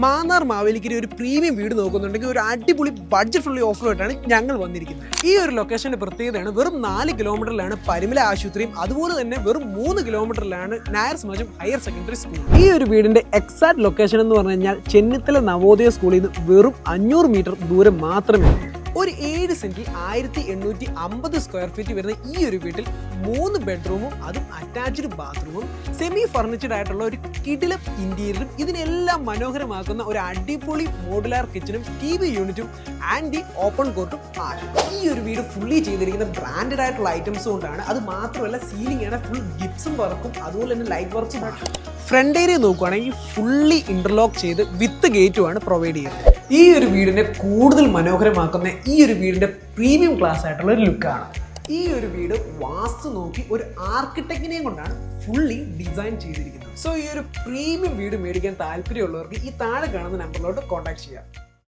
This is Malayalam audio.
മാന്നാർ മാവേലിക്കരി ഒരു പ്രീമിയം വീട് നോക്കുന്നുണ്ടെങ്കിൽ ഒരു അടിപൊളി ബഡ്ജറ്റ് ഫ്രണ്ട്ലി ഓഫറുമായിട്ടാണ് ഞങ്ങൾ വന്നിരിക്കുന്നത്. ഈ ഒരു ലൊക്കേഷന്റെ പ്രത്യേകതയാണ് വെറും 4 കിലോമീറ്ററിലാണ് പരിമല ആശുപത്രിയും അതുപോലെ തന്നെ വെറും 3 കിലോമീറ്ററിലാണ് നായർ സമാജം ഹയർ സെക്കൻഡറി സ്കൂൾ. ഈ ഒരു വീടിന്റെ എക്സാക്ട് ലൊക്കേഷൻ എന്ന് പറഞ്ഞു കഴിഞ്ഞാൽ ചെന്നിത്തല നവോദയ സ്കൂളിൽ നിന്ന് വെറും 500 മീറ്റർ ദൂരം മാത്രമേ. ഒരു 7 സെന്റിൽ 1850 സ്ക്വയർ ഫീറ്റ് വരുന്ന ഈ ഒരു വീട്ടിൽ 3 ബെഡ്റൂമും അതും അറ്റാച്ച്ഡ് ബാത്റൂമും സെമി ഫർണിച്ചഡ് ആയിട്ടുള്ള ഒരു കിടിലം ഇന്റീരിയറും ഇതിനെല്ലാം മനോഹരമാക്കുന്ന ഒരു അടിപൊളി മോഡുലാർ കിച്ചണും TV യൂണിറ്റും ആൻഡ് ഓപ്പൺ കോർട്ടും ആണ്. ഈ ഒരു വീട് ഫുള്ളി ചെയ്തിരിക്കുന്ന ബ്രാൻഡഡ് ആയിട്ടുള്ള ഐറ്റംസ് കൊണ്ടാണ്. അത് മാത്രമല്ല സീലിംഗ് ആണ് ഫുൾ ഗിപ്സും വർക്കും അതുപോലെ തന്നെ ലൈറ്റ് വർക്സും ആണ്. ഫ്രണ്ട് ഏരിയ നോക്കുകയാണെങ്കിൽ ഫുള്ളി ഇന്റർലോക്ക് ചെയ്ത് വിത്ത് ഗേറ്റുമാണ് പ്രൊവൈഡ് ചെയ്യുന്നത്. ഈ ഒരു വീടിനെ കൂടുതൽ മനോഹരമാക്കുന്ന ഈ ഒരു വീടിന്റെ പ്രീമിയം ക്ലാസ് ആയിട്ടുള്ള ഒരു ലുക്കാണ്. ഈ ഒരു വീട് വാസ്തു നോക്കി ഒരു ആർക്കിടെക്റ്റിനെയും കൊണ്ടാണ് ഫുള്ളി ഡിസൈൻ ചെയ്തിരിക്കുന്നത്. സോ ഈ ഒരു പ്രീമിയം വീട് മേടിക്കാൻ താല്പര്യമുള്ളവർക്ക് ഈ താഴെ കാണുന്ന നമ്പറിലോട്ട് കോൺടാക്ട് ചെയ്യാം.